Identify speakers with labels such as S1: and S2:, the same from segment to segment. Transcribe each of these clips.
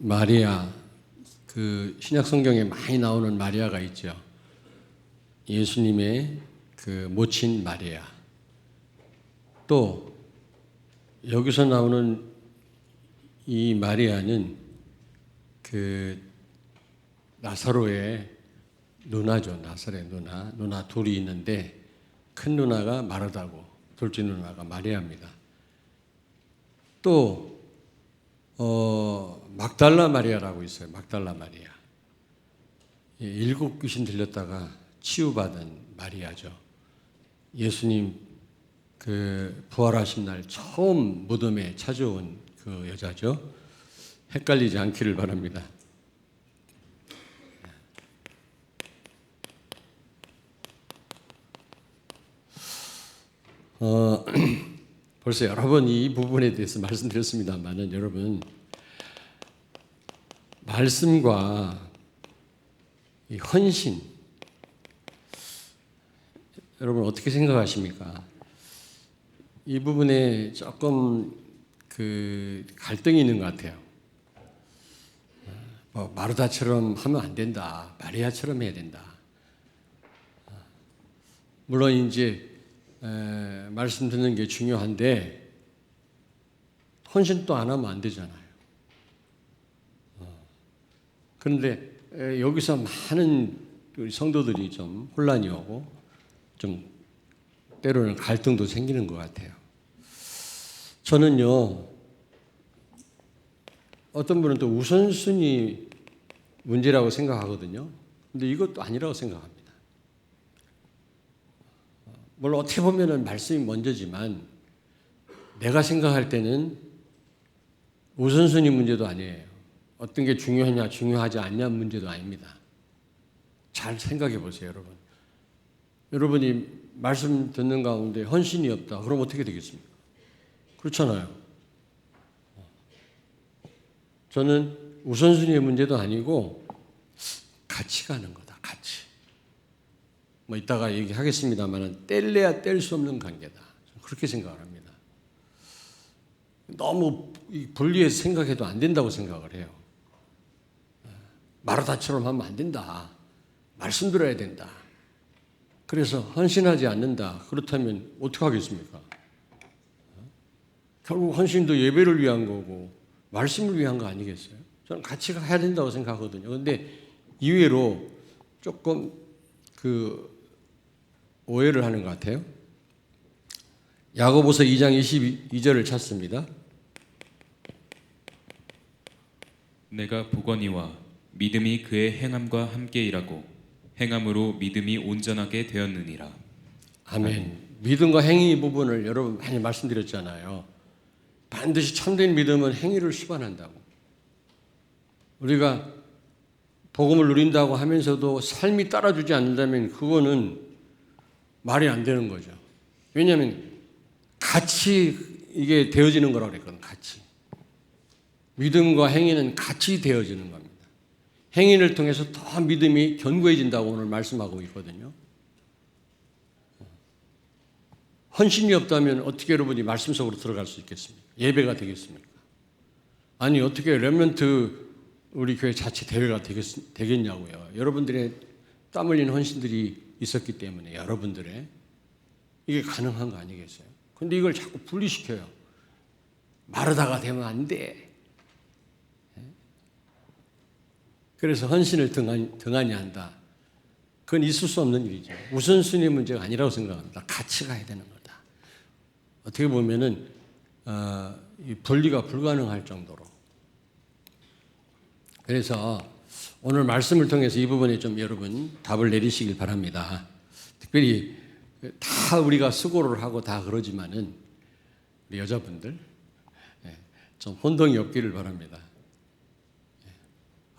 S1: 마리아, 그 신약 성경에 많이 나오는 마리아가 있죠. 예수님의 그 모친 마리아. 또 여기서 나오는 이 마리아는 그 나사로의 누나죠. 나사로의 누나 둘이 있는데 큰 누나가 마르다고 둘째 누나가 마리아입니다. 또 막달라 마리아라고 있어요. 막달라 마리아. 7 귀신 들렸다가 치유받은 마리아죠. 예수님 그 부활하신 날 처음 무덤에 찾아온 그 여자죠. 헷갈리지 않기를 바랍니다. 벌써 여러 번 이 부분에 대해서 말씀드렸습니다만은 여러분, 말씀과 이 헌신, 여러분 어떻게 생각하십니까? 이 부분에 조금 그 갈등이 있는 것 같아요. 마르다처럼 하면 안 된다. 마리아처럼 해야 된다. 물론 이제 말씀 듣는 게 중요한데 헌신 또 안 하면 안 되잖아요. 그런데 여기서 많은 우리 성도들이 좀 혼란이 오고 좀 때로는 갈등도 생기는 것 같아요. 저는요, 어떤 분은 또 우선순위 문제라고 생각하거든요. 근데 이것도 아니라고 생각합니다. 물론 어떻게 보면은 말씀이 먼저지만 내가 생각할 때는 우선순위 문제도 아니에요. 어떤 게 중요하냐 중요하지 않냐 문제도 아닙니다. 잘 생각해 보세요, 여러분. 여러분이 말씀 듣는 가운데 헌신이 없다. 그럼 어떻게 되겠습니까? 그렇잖아요. 저는 우선순위의 문제도 아니고 같이 가는 거다. 같이. 뭐 이따가 얘기하겠습니다만 뗄래야 뗄 수 없는 관계다. 그렇게 생각을 합니다. 너무 분리해서 생각해도 안 된다고 생각을 해요. 마르다처럼 하면 안 된다. 말씀 들어야 된다. 그래서 헌신하지 않는다. 그렇다면 어떻게 하겠습니까? 결국 헌신도 예배를 위한 거고 말씀을 위한 거 아니겠어요? 저는 같이 해야 된다고 생각하거든요. 그런데 이외로 조금 그 오해를 하는 것 같아요. 야고보서 2장 22절을 찾습니다.
S2: 내가 보거니와 믿음이 그의 행함과 함께 일하고 행함으로 믿음이 온전하게 되었느니라.
S1: 아멘. 믿음과 행위 부분을 여러분 많이 말씀드렸잖아요. 반드시 참된 믿음은 행위를 수반한다고. 우리가 복음을 누린다고 하면서도 삶이 따라주지 않는다면 그거는 말이 안 되는 거죠. 왜냐하면 같이 이게 되어지는 거라고 그랬거든요. 같이. 믿음과 행위는 같이 되어지는 겁니다. 행위를 통해서 더 믿음이 견고해진다고 오늘 말씀하고 있거든요. 헌신이 없다면 어떻게 여러분이 말씀 속으로 들어갈 수 있겠습니까? 예배가 되겠습니까? 아니 어떻게 렘넌트 우리 교회 자체 대회가 되겠냐고요. 여러분들의 땀 흘린 헌신들이 있었기 때문에 여러분들의 이게 가능한 거 아니겠어요? 근데 이걸 자꾸 분리시켜요. 마르다가 되면 안 돼. 그래서 헌신을 등한히 한다. 그건 있을 수 없는 일이죠. 우선순위 문제가 아니라고 생각합니다. 같이 가야 되는 거다. 어떻게 보면은 이 분리가 불가능할 정도로. 그래서 오늘 말씀을 통해서 이 부분에 좀 여러분 답을 내리시길 바랍니다. 특별히 다 우리가 수고를 하고 다 그러지만은 우리 여자분들 좀 혼동이 없기를 바랍니다.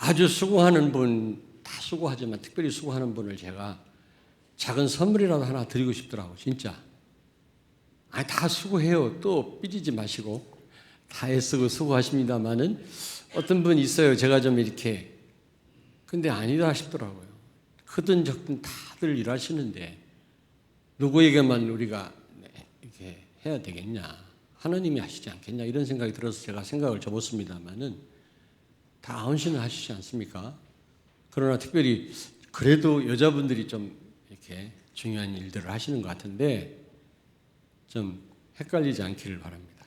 S1: 아주 수고하는 분, 다 수고하지만 특별히 수고하는 분을 제가 작은 선물이라도 하나 드리고 싶더라고, 진짜. 아니, 다 수고해요. 또 삐지지 마시고. 다 애쓰고 수고하십니다만은 어떤 분 있어요. 제가 좀 이렇게. 근데 아니다 싶더라고요. 크든 적든 다들 일하시는데 누구에게만 우리가 이렇게 해야 되겠냐. 하나님이 하시지 않겠냐. 이런 생각이 들어서 제가 생각을 접었습니다만은 다 헌신을 하시지 않습니까? 그러나 특별히 그래도 여자분들이 좀 이렇게 중요한 일들을 하시는 것 같은데 좀 헷갈리지 않기를 바랍니다.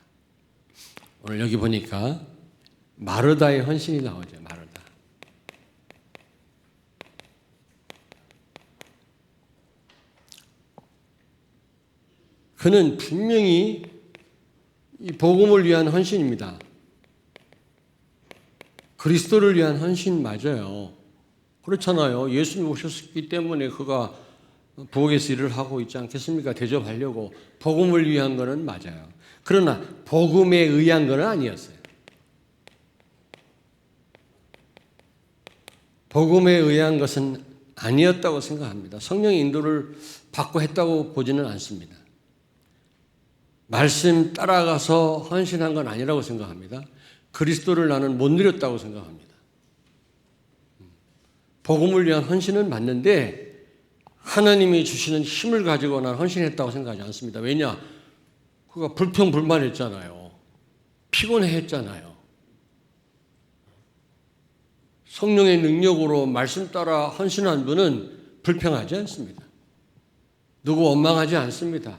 S1: 오늘 여기 보니까 마르다의 헌신이 나오죠. 마르다. 그는 분명히 이 복음을 위한 헌신입니다. 그리스도를 위한 헌신 맞아요. 그렇잖아요. 예수님 오셨기 때문에 그가 부엌에서 일을 하고 있지 않겠습니까? 대접하려고. 복음을 위한 거는 맞아요. 그러나 복음에 의한 거는 아니었어요. 복음에 의한 것은 아니었다고 생각합니다. 성령의 인도를 받고 했다고 보지는 않습니다. 말씀 따라가서 헌신한 건 아니라고 생각합니다. 그리스도를 나는 못 누렸다고 생각합니다. 복음을 위한 헌신은 맞는데 하나님이 주시는 힘을 가지고 나는 헌신했다고 생각하지 않습니다. 왜냐? 그가 불평불만했잖아요. 피곤해했잖아요. 성령의 능력으로 말씀 따라 헌신한 분은 불평하지 않습니다. 누구 원망하지 않습니다.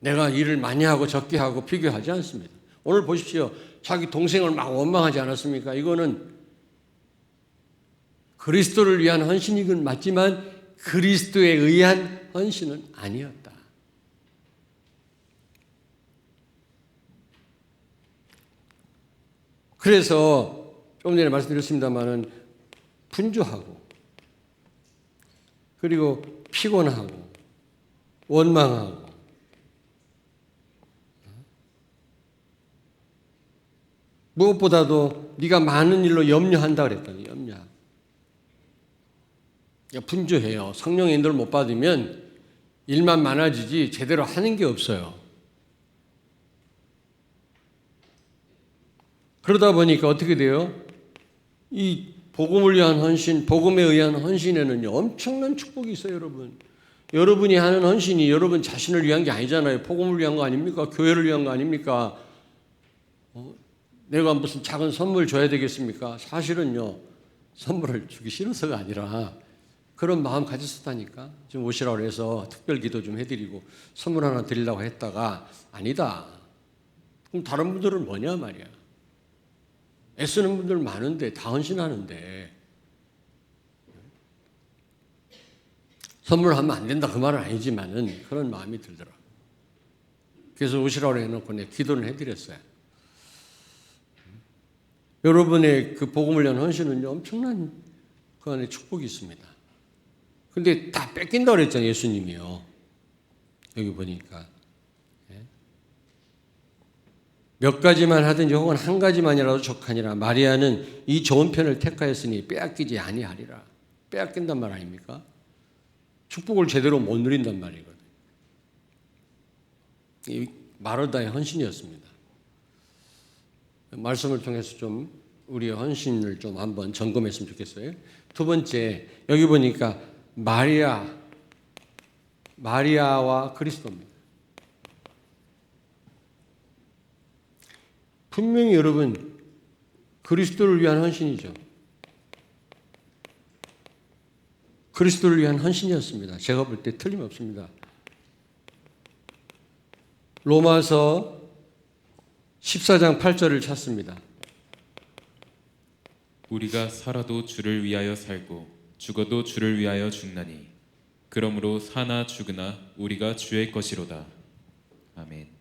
S1: 내가 일을 많이 하고 적게 하고 비교하지 않습니다. 오늘 보십시오. 자기 동생을 막 원망하지 않았습니까? 이거는 그리스도를 위한 헌신이건 맞지만 그리스도에 의한 헌신은 아니었다. 그래서 조금 전에 말씀드렸습니다마는 분주하고 그리고 피곤하고 원망하고 무엇보다도 네가 많은 일로 염려한다 그랬더니 염려. 분주해요. 성령의 인도를 못 받으면 일만 많아지지 제대로 하는 게 없어요. 그러다 보니까 어떻게 돼요? 이 복음을 위한 헌신, 복음에 의한 헌신에는요, 엄청난 축복이 있어요, 여러분. 여러분이 하는 헌신이 여러분 자신을 위한 게 아니잖아요. 복음을 위한 거 아닙니까? 교회를 위한 거 아닙니까? 내가 무슨 작은 선물 줘야 되겠습니까? 사실은요, 선물을 주기 싫어서가 아니라 그런 마음 가졌었다니까. 좀 오시라고 해서 특별 기도 좀 해드리고 선물 하나 드리려고 했다가 아니다. 그럼 다른 분들은 뭐냐 말이야. 애쓰는 분들 많은데 다 헌신하는데 선물하면 안 된다 그 말은 아니지만은 그런 마음이 들더라. 그래서 오시라고 해놓고 내가 기도를 해드렸어요. 여러분의 그 복음을 위한 헌신은요 엄청난 그 안에 축복이 있습니다. 근데 다 뺏긴다고 그랬잖아요 예수님이요. 여기 보니까 몇 가지만 하든지 혹은 한 가지만이라도 족하니라. 마리아는 이 좋은 편을 택하였으니 빼앗기지 아니하리라. 빼앗긴단 말 아닙니까? 축복을 제대로 못 누린단 말이거든요. 이 마르다의 헌신이었습니다. 말씀을 통해서 좀 우리의 헌신을 좀 한번 점검했으면 좋겠어요. 두 번째, 여기 보니까 마리아와 그리스도입니다. 분명히 여러분 그리스도를 위한 헌신이죠. 그리스도를 위한 헌신이었습니다. 제가 볼 때 틀림없습니다. 로마서 14장 8절을 찾습니다.
S2: 우리가 살아도 주를 위하여 살고 죽어도 주를 위하여 죽나니 그러므로 사나 죽으나 우리가 주의 것이로다. 아멘.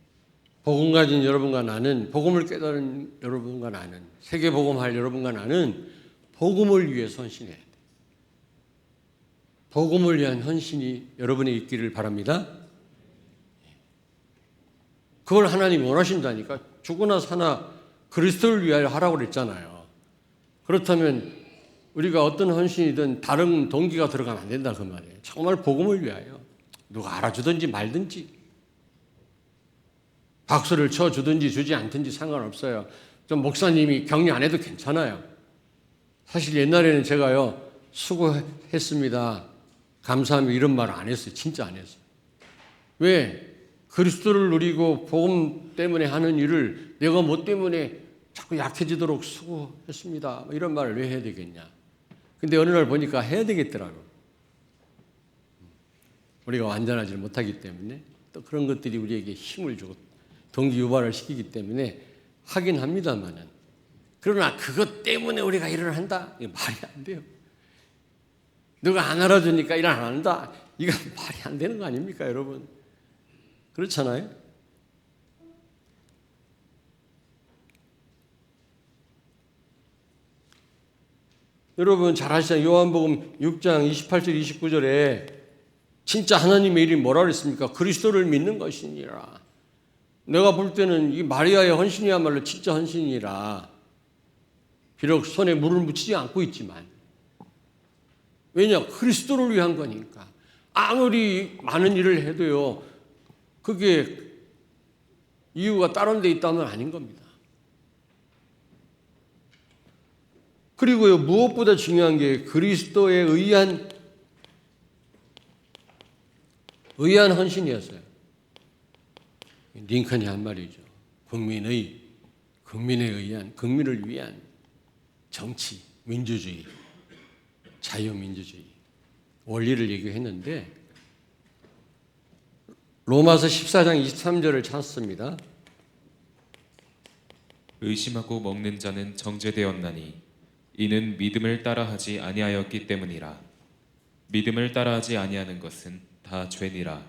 S1: 복음 가진 여러분과 나는, 복음을 깨달은 여러분과 나는, 세계 복음할 여러분과 나는 복음을 위해서 헌신해야 돼. 복음을 위한 헌신이 여러분의 있기를 바랍니다. 그걸 하나님이 원하신다니까. 죽으나 사나 그리스도를 위하여 하라고 그랬잖아요. 그렇다면 우리가 어떤 헌신이든 다른 동기가 들어가면 안 된다 그 말이에요. 정말 복음을 위하여 누가 알아주든지 말든지 박수를 쳐주든지 주지 않든지 상관없어요. 좀 목사님이 격려 안 해도 괜찮아요. 사실 옛날에는 제가요 수고했습니다 감사합니다 이런 말 안 했어요. 진짜 안 했어요. 왜? 그리스도를 누리고 복음 때문에 하는 일을 내가 뭐 때문에 자꾸 약해지도록 수고했습니다. 뭐 이런 말을 왜 해야 되겠냐. 근데 어느 날 보니까 해야 되겠더라고. 우리가 완전하지 못하기 때문에 또 그런 것들이 우리에게 힘을 주고 동기 유발을 시키기 때문에 하긴 합니다만은, 그러나 그것 때문에 우리가 일을 한다? 이거 말이 안 돼요. 누가 안 알아주니까 일 안 한다? 이건 말이 안 되는 거 아닙니까, 여러분? 그렇잖아요? 여러분 잘 아시잖아요. 요한복음 6장 28절 29절에 진짜 하나님의 일이 뭐라 그랬습니까? 그리스도를 믿는 것이니라. 내가 볼 때는 이 마리아의 헌신이야말로 진짜 헌신이라. 비록 손에 물을 묻히지 않고 있지만, 왜냐? 그리스도를 위한 거니까. 아무리 많은 일을 해도요, 그게 이유가 다른 데 있다면 아닌 겁니다. 그리고요, 무엇보다 중요한 게 그리스도에 의한 헌신이었어요. 링컨이 한 말이죠. 국민을 위한 정치, 민주주의, 자유민주주의, 원리를 얘기했는데, 로마서 14장 23절을 찾습니다.
S2: 의심하고 먹는 자는 정죄되었나니 이는 믿음을 따라하지 아니하였기 때문이라. 믿음을 따라하지 아니하는 것은 다 죄니라.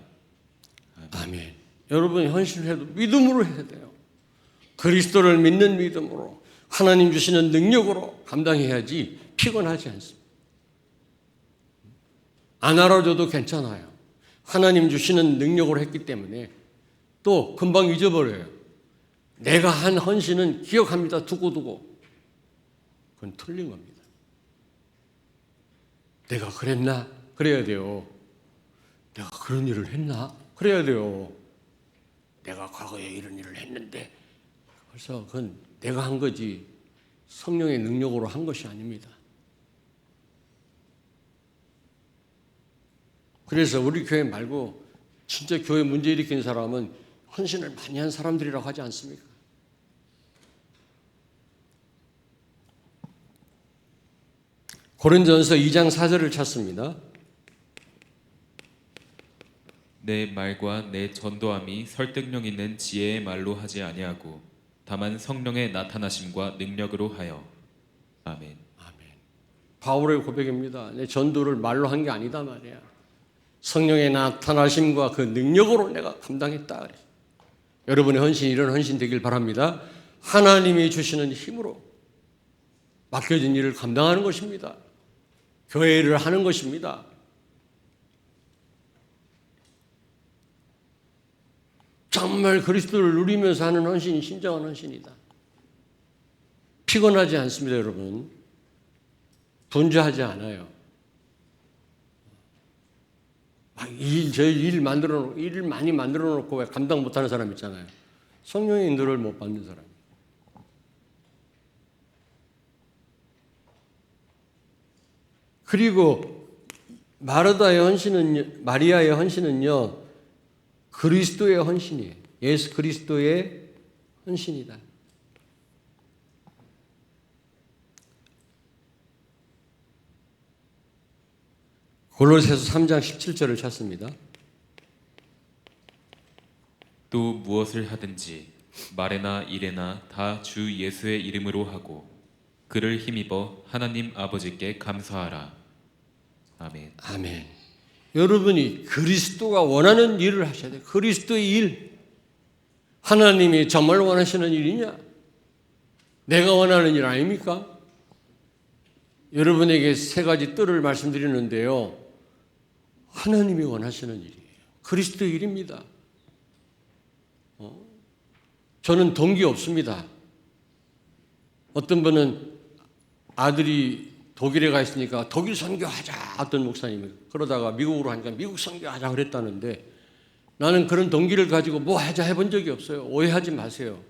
S1: 아멘. 여러분이 헌신해도 믿음으로 해야 돼요. 그리스도를 믿는 믿음으로, 하나님 주시는 능력으로 감당해야지 피곤하지 않습니다. 안 알아줘도 괜찮아요. 하나님 주시는 능력으로 했기 때문에 또 금방 잊어버려요. 내가 한 헌신은 기억합니다. 두고두고. 그건 틀린 겁니다. 내가 그랬나? 그래야 돼요. 내가 그런 일을 했나? 그래야 돼요. 내가 과거에 이런 일을 했는데, 그래서 그건 내가 한 거지 성령의 능력으로 한 것이 아닙니다. 그래서 우리 교회 말고 진짜 교회 문제 일으킨 사람은 헌신을 많이 한 사람들이라고 하지 않습니까? 고린도전서 2장 4절을 찾습니다.
S2: 내 말과 내 전도함이 설득력 있는 지혜의 말로 하지 아니하고 다만 성령의 나타나심과 능력으로 하여. 아멘.
S1: 아멘. 바울의 고백입니다. 내 전도를 말로 한 게 아니다 말이야. 성령의 나타나심과 그 능력으로 내가 감당했다 그래. 여러분의 헌신, 이런 헌신 되길 바랍니다. 하나님이 주시는 힘으로 맡겨진 일을 감당하는 것입니다. 교회 일을 하는 것입니다. 정말 그리스도를 누리면서 하는 헌신이 진정한 헌신이다. 피곤하지 않습니다, 여러분. 분주하지 않아요. 일 많이 만들어 놓고 왜 감당 못하는 사람 있잖아요. 성령의 인도를 못 받는 사람. 그리고 마리아의 헌신은요, 그리스도의 헌신이에요. 예수 그리스도의 헌신이다. 골로새서 3장 17절을 찾습니다.
S2: 또 무엇을 하든지 말에나 일에나 다 주 예수의 이름으로 하고 그를 힘입어 하나님 아버지께 감사하라. 아멘.
S1: 아멘. 여러분이 그리스도가 원하는 일을 하셔야 돼요. 그리스도의 일. 하나님이 정말 원하시는 일이냐? 내가 원하는 일 아닙니까? 여러분에게 세 가지 뜰을 말씀드리는데요. 하나님이 원하시는 일이에요. 그리스도의 일입니다. 저는 동기 없습니다. 어떤 분은 아들이 독일에 가 있으니까 독일 선교하자, 어떤 목사님이. 그러다가 미국으로 하니까 미국 선교하자 그랬다는데, 나는 그런 동기를 가지고 뭐 하자 해본 적이 없어요. 오해하지 마세요.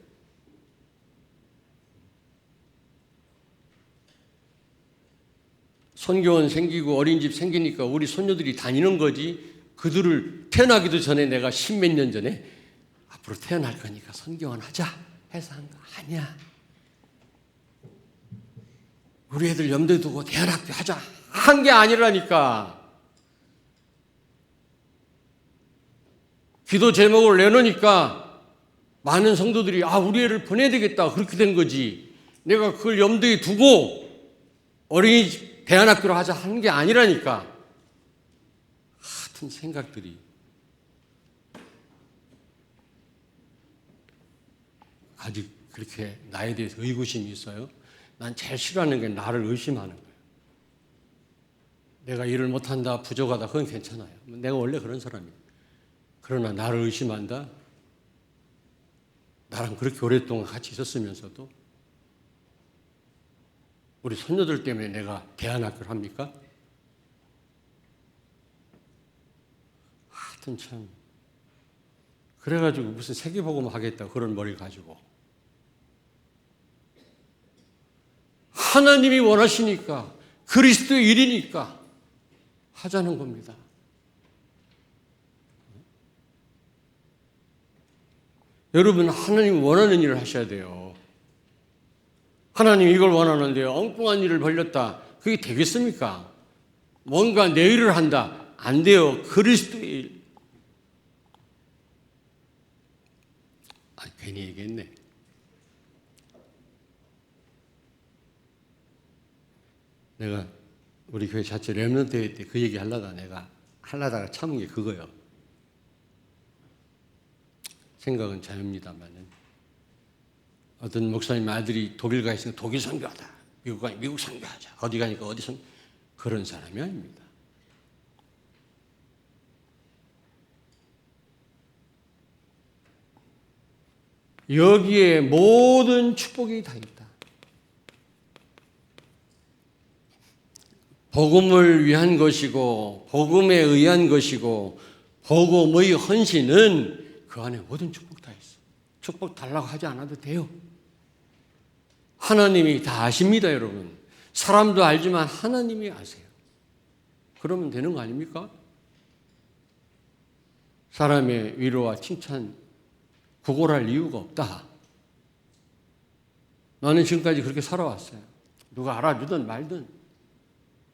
S1: 선교원 생기고 어린이집 생기니까 우리 손녀들이 다니는 거지, 그들을 태어나기도 전에 내가 십몇 년 전에 앞으로 태어날 거니까 선교원 하자 해서 한 거 아니야. 우리 애들 염두에 두고 대안학교 하자 한 게 아니라니까. 기도 제목을 내놓으니까 많은 성도들이 우리 애를 보내야 되겠다 그렇게 된 거지. 내가 그걸 염두에 두고 어린이 대안학교를 하자 하는 게 아니라니까. 같은 생각들이. 아직 그렇게 나에 대해서 의구심이 있어요? 난 제일 싫어하는 게 나를 의심하는 거예요. 내가 일을 못한다, 부족하다, 그건 괜찮아요. 내가 원래 그런 사람이에요. 그러나 나를 의심한다? 나랑 그렇게 오랫동안 같이 있었으면서도 우리 손녀들 때문에 내가 대안학교를 합니까? 하여튼 참. 그래가지고 무슨 세계복음 하겠다 그런 머리 가지고. 하나님이 원하시니까 그리스도의 일이니까 하자는 겁니다. 여러분 하나님이 원하는 일을 하셔야 돼요. 하나님 이걸 원하는데요. 엉뚱한 일을 벌렸다. 그게 되겠습니까? 뭔가 내 일을 한다. 안 돼요. 그리스도의 일. 괜히 얘기했네. 내가 우리 교회 자체 렘넌트 대회 때 그 얘기 하려다가 참은 게 그거예요. 생각은 자유입니다만은 어떤 목사님 아들이 독일 가 있으니까 독일 선교하다. 미국 가니까 미국 선교하자. 어디 가니까 어디 선교. 그런 사람이 아닙니다. 여기에 모든 축복이 다 있다. 복음을 위한 것이고 복음에 의한 것이고 복음의 헌신은 그 안에 모든 축복 다 있어. 축복 달라고 하지 않아도 돼요. 하나님이 다 아십니다, 여러분. 사람도 알지만 하나님이 아세요. 그러면 되는 거 아닙니까? 사람의 위로와 칭찬 구걸할 이유가 없다. 나는 지금까지 그렇게 살아왔어요. 누가 알아주든 말든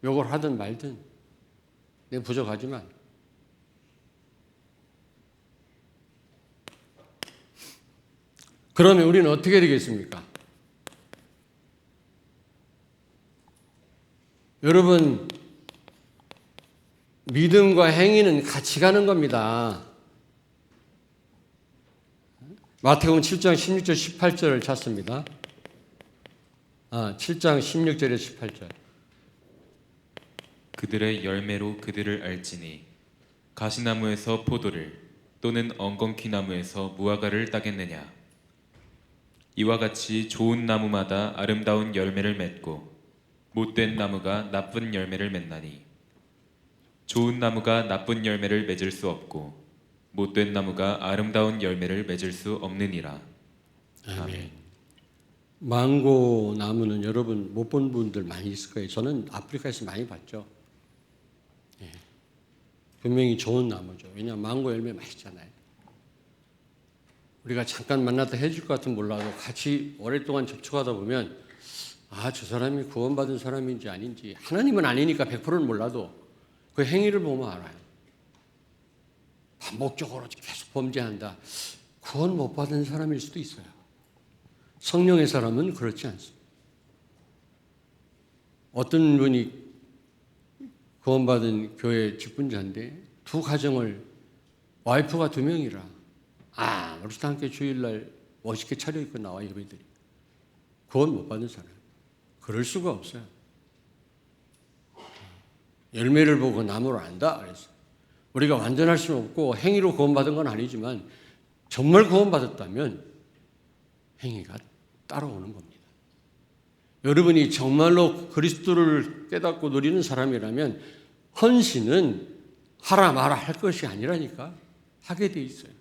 S1: 욕을 하든 말든 내가 부족하지만 그러면 우리는 어떻게 되겠습니까? 여러분 믿음과 행위는 같이 가는 겁니다. 마태복음 7장 16절 18절을 찾습니다. 7장 16절에 18절.
S2: 그들의 열매로 그들을 알지니 가시나무에서 포도를 또는 엉겅퀴나무에서 무화과를 따겠느냐. 이와 같이 좋은 나무마다 아름다운 열매를 맺고 못된 나무가 나쁜 열매를 맺나니 좋은 나무가 나쁜 열매를 맺을 수 없고 못된 나무가 아름다운 열매를 맺을 수 없느니라.
S1: 아멘. 망고 나무는 여러분 못 본 분들 많이 있을 거예요. 저는 아프리카에서 많이 봤죠. 예. 분명히 좋은 나무죠. 왜냐하면 망고 열매 맛있잖아요. 우리가 잠깐 만났다 해줄 것 같은 몰라도 같이 오랫동안 접촉하다 보면 저 사람이 구원받은 사람인지 아닌지 하나님은 아니니까 100%는 몰라도 그 행위를 보면 알아요. 반복적으로 계속 범죄한다. 구원 못 받은 사람일 수도 있어요. 성령의 사람은 그렇지 않습니다. 어떤 분이 구원받은 교회 직분자인데 두 가정을 와이프가 2명이라 아무렇지도 않게 주일날 멋있게 차려입고 나와 예배들이 구원 못 받은 사람. 그럴 수가 없어요. 열매를 보고 나무를 안다 그랬어요. 우리가 완전할 수는 없고 행위로 구원받은 건 아니지만 정말 구원받았다면 행위가 따라오는 겁니다. 여러분이 정말로 그리스도를 깨닫고 누리는 사람이라면 헌신은 하라 마라 할 것이 아니라니까 하게 돼 있어요.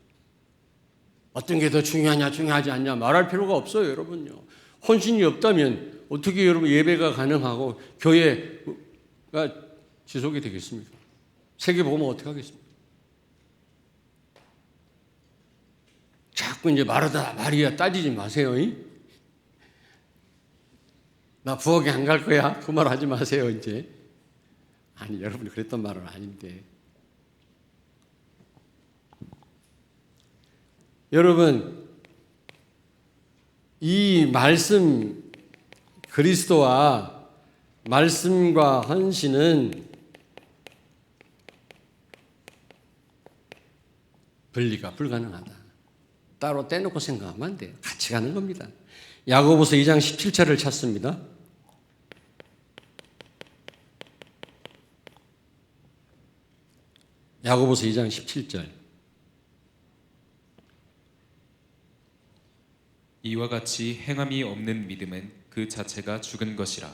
S1: 어떤 게 더 중요하냐 중요하지 않냐 말할 필요가 없어요. 여러분요. 헌신이 없다면 어떻게 여러분 예배가 가능하고 교회가 지속이 되겠습니까? 세계 보면 어떻게 하겠습니까? 자꾸 이제 마르다 마리아 따지지 마세요. 나 부엌에 안 갈 거야. 그 말 하지 마세요, 이제. 아니, 여러분이 그랬던 말은 아닌데. 여러분, 이 말씀, 그리스도와 말씀과 헌신은 분리가 불가능하다. 따로 떼놓고 생각하면 안 돼요. 같이 가는 겁니다. 야고보서 2장 17절을 찾습니다. 야고보서 2장 17절.
S2: 이와 같이 행함이 없는 믿음은 그 자체가 죽은 것이라.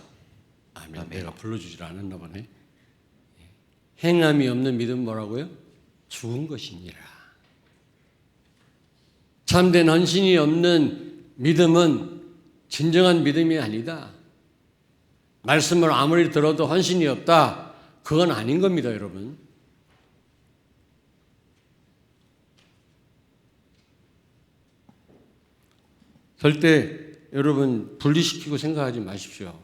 S1: 아멘.
S2: 아멘.
S1: 내가 불러주질 않았나 보네. 행함이 없는 믿음 뭐라고요? 죽은 것이니라. 참된 헌신이 없는 믿음은 진정한 믿음이 아니다. 말씀을 아무리 들어도 헌신이 없다. 그건 아닌 겁니다, 여러분. 절대 여러분 분리시키고 생각하지 마십시오.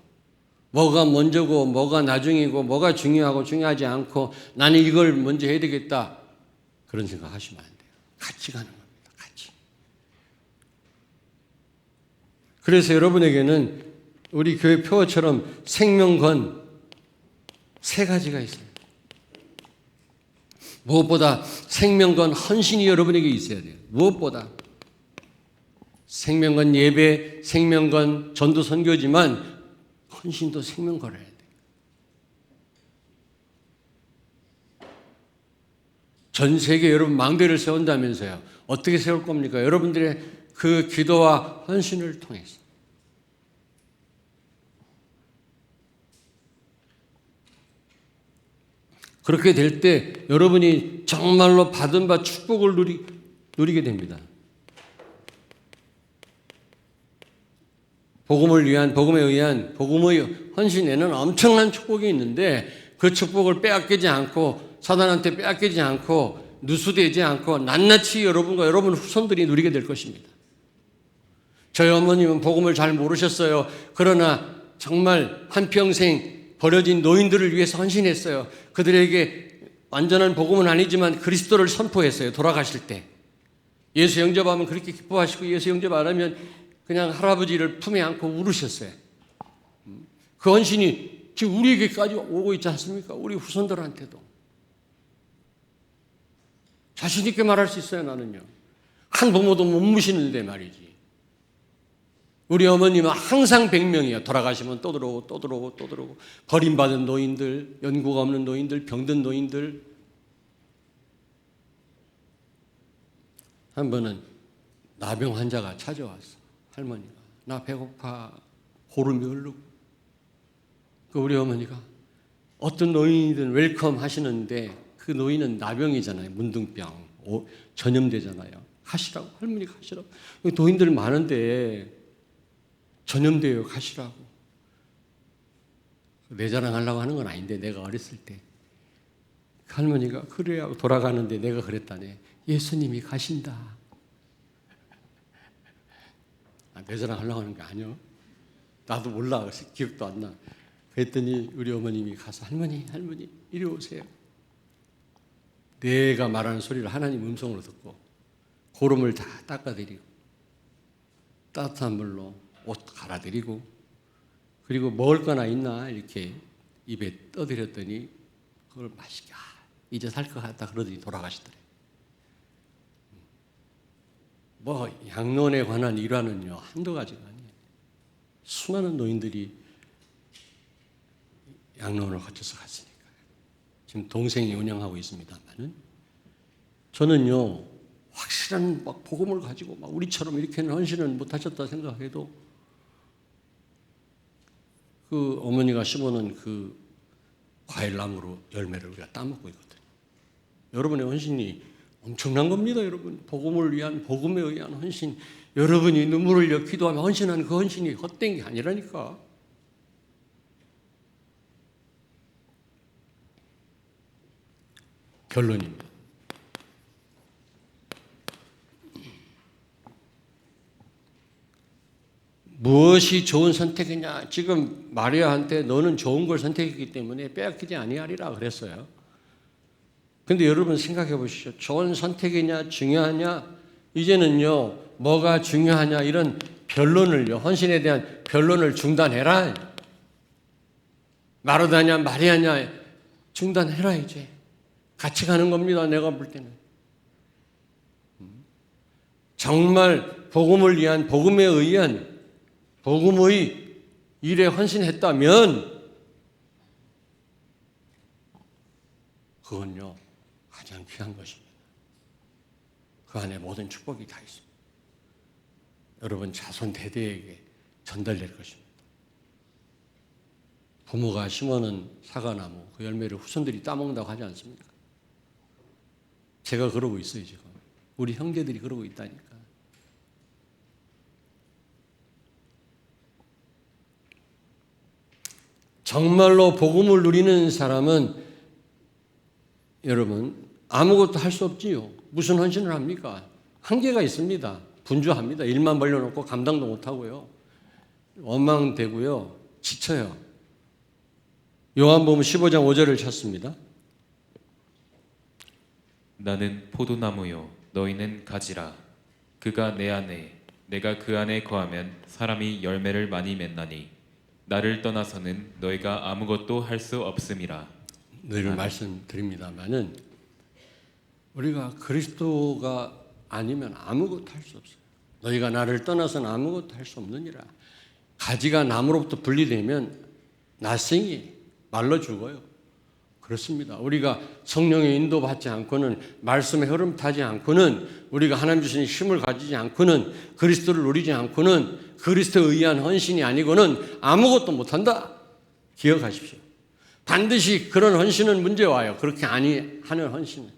S1: 뭐가 먼저고 뭐가 나중이고 뭐가 중요하고 중요하지 않고 나는 이걸 먼저 해야 되겠다. 그런 생각 하시면 안 돼요. 같이 가는 겁니다. 같이. 그래서 여러분에게는 우리 교회 표어처럼 생명건 세 가지가 있어요. 무엇보다 생명건 헌신이 여러분에게 있어야 돼요. 무엇보다. 생명건 예배, 생명건 전도 선교지만 헌신도 생명건을 해야 돼요. 전 세계 여러분 망대를 세운다면서요. 어떻게 세울 겁니까? 여러분들의 그 기도와 헌신을 통해서. 그렇게 될 때 여러분이 정말로 받은 바 축복을 누리게 됩니다. 복음에 의한 복음의 헌신에는 엄청난 축복이 있는데 그 축복을 빼앗기지 않고 사단한테 빼앗기지 않고 누수되지 않고 낱낱이 여러분과 여러분 후손들이 누리게 될 것입니다. 저희 어머님은 복음을 잘 모르셨어요. 그러나 정말 한평생 버려진 노인들을 위해서 헌신했어요. 그들에게 완전한 복음은 아니지만 그리스도를 선포했어요. 돌아가실 때. 예수 영접하면 그렇게 기뻐하시고 예수 영접 안 하면 그냥 할아버지를 품에 안고 울으셨어요. 그 헌신이 지금 우리에게까지 오고 있지 않습니까? 우리 후손들한테도. 자신 있게 말할 수 있어요, 나는요. 한 부모도 못 무시는데 말이지. 우리 어머님은 항상 100명이에요. 돌아가시면 또 들어오고 또 들어오고 또 들어오고. 버림받은 노인들, 연고가 없는 노인들, 병든 노인들. 한 번은 나병 환자가 찾아왔어. 할머니가. 나 배고파. 고름이 흐르고. 우리 어머니가 어떤 노인이든 웰컴 하시는데 그 노인은 나병이잖아요. 문둥병. 전염되잖아요. 가시라고. 할머니가 가시라고. 노인들 많은데 전염돼요. 가시라고. 내 자랑하려고 하는 건 아닌데 내가 어렸을 때 할머니가 그래 하고 돌아가는데 내가 그랬다네. 예수님이 가신다. 내 자랑하려고 하는 게 아니요. 나도 몰라. 기억도 안 나. 그랬더니 우리 어머님이 가서 할머니 이리 오세요. 내가 말하는 소리를 하나님 음성으로 듣고 고름을 다 닦아드리고 따뜻한 물로 옷 갈아드리고 그리고 먹을 거나 있나 이렇게 입에 떠드렸더니 그걸 맛있게 이제 살 것 같다 그러더니 돌아가시더래. 뭐 양론에 관한 일화는요 한두 가지가 아니에요. 수많은 노인들이 양론을 거쳐서 갔으니까. 지금 동생이 운영하고 있습니다만은 저는요 확실한 막 복음을 가지고 막 우리처럼 이렇게는 헌신을 못하셨다 생각해도 그 어머니가 심어놓은 그 과일나무로 열매를 우리가 따먹고 있거든요. 여러분의 헌신이 엄청난 겁니다, 여러분. 복음을 위한, 복음에 의한 헌신. 여러분이 눈물을 흘려 기도하며 헌신한 그 헌신이 헛된 게 아니라니까. 결론입니다. 무엇이 좋은 선택이냐? 지금 마리아한테 너는 좋은 걸 선택했기 때문에 빼앗기지 아니하리라 그랬어요. 근데 여러분 생각해 보시죠. 좋은 선택이냐 중요하냐? 이제는요. 뭐가 중요하냐 이런 변론을요. 헌신에 대한 변론을 중단해라. 마르다냐 마리아냐 중단해라 이제. 같이 가는 겁니다. 내가 볼 때는. 정말 복음을 위한 복음에 의한 복음의 일에 헌신했다면 그건요 가장 귀한 것입니다. 그 안에 모든 축복이 다 있습니다. 여러분 자손 대대에게 전달될 것입니다. 부모가 심어놓은 사과나무 그 열매를 후손들이 따먹는다고 하지 않습니까? 제가 그러고 있어요 지금. 우리 형제들이 그러고 있다니까. 정말로 복음을 누리는 사람은 여러분 아무것도 할 수 없지요. 무슨 헌신을 합니까? 한계가 있습니다. 분주합니다. 일만 벌려놓고 감당도 못하고요. 원망되고요. 지쳐요. 요한복음 15장 5절을 찾습니다.
S2: 나는 포도나무요 너희는 가지라. 그가 내 안에 내가 그 안에 거하면 사람이 열매를 많이 맺나니 나를 떠나서는 너희가 아무것도 할 수 없음이라.
S1: 늘 말씀드립니다마는 우리가 그리스도가 아니면 아무것도 할 수 없어요. 너희가 나를 떠나서는 아무것도 할 수 없느니라. 가지가 나무로부터 분리되면 낯생이 말라 죽어요. 그렇습니다. 우리가 성령의 인도받지 않고는 말씀의 흐름 타지 않고는 우리가 하나님 주신 힘을 가지지 않고는 그리스도를 누리지 않고는 그리스도에 의한 헌신이 아니고는 아무것도 못한다. 기억하십시오. 반드시 그런 헌신은 문제 와요. 그렇게 아니하는 헌신은.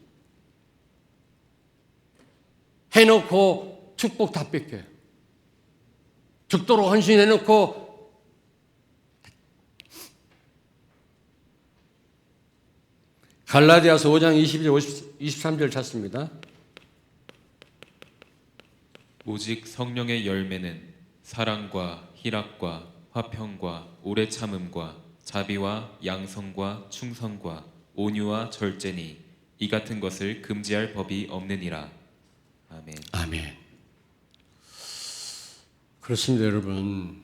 S1: 해놓고 축복 다 뺏겨요. 죽도록 헌신해놓고 갈라디아서 5장 22절 23절 찾습니다.
S2: 오직 성령의 열매는 사랑과 희락과 화평과 오래 참음과 자비와 양성과 충성과 온유와 절제니 이 같은 것을 금지할 법이 없느니라. 아멘.
S1: 아멘. 그렇습니다, 여러분.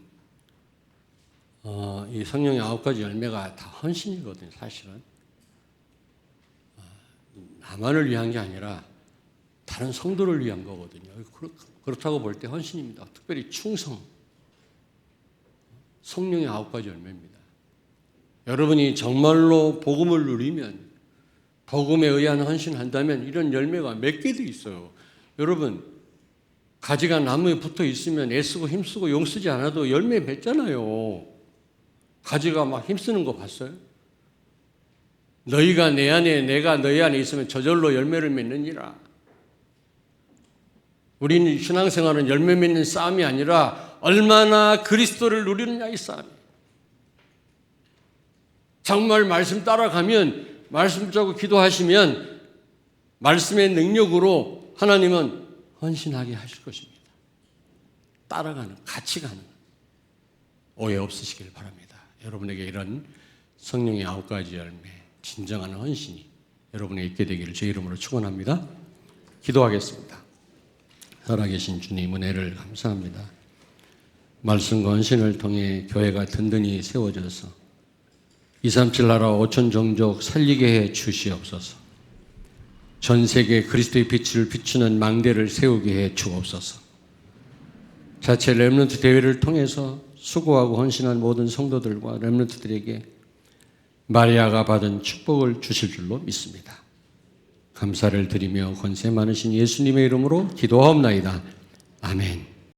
S1: 이 성령의 9가지 열매가 다 헌신이거든요, 사실은. 나만을 위한 게 아니라 다른 성도를 위한 거거든요. 그렇다고 볼 때 헌신입니다. 특별히 충성. 성령의 9가지 열매입니다. 여러분이 정말로 복음을 누리면, 복음에 의한 헌신을 한다면 이런 열매가 몇 개도 있어요. 여러분, 가지가 나무에 붙어 있으면 애쓰고 힘쓰고 용쓰지 않아도 열매 맺잖아요. 가지가 막 힘쓰는 거 봤어요? 너희가 내 안에 내가 너희 안에 있으면 저절로 열매를 맺느니라. 우리는 신앙생활은 열매 맺는 싸움이 아니라 얼마나 그리스도를 누리느냐 이 싸움이에요. 정말 말씀 따라가면 말씀 붙잡고 기도하시면 말씀의 능력으로 하나님은 헌신하게 하실 것입니다. 따라가는, 같이 가는 오해 없으시길 바랍니다. 여러분에게 이런 성령의 9가지 열매, 진정한 헌신이 여러분에게 있게 되기를 제 이름으로 축원합니다. 기도하겠습니다. 살아계신 주님 은혜를 감사합니다. 말씀과 헌신을 통해 교회가 든든히 세워져서 237 나라 5천 종족 살리게 해 주시옵소서. 전 세계 그리스도의 빛을 비추는 망대를 세우게 해 주옵소서. 자체 렘넌트 대회를 통해서 수고하고 헌신한 모든 성도들과 렘넌트들에게 마리아가 받은 축복을 주실 줄로 믿습니다. 감사를 드리며 권세 많으신 예수님의 이름으로 기도하옵나이다. 아멘.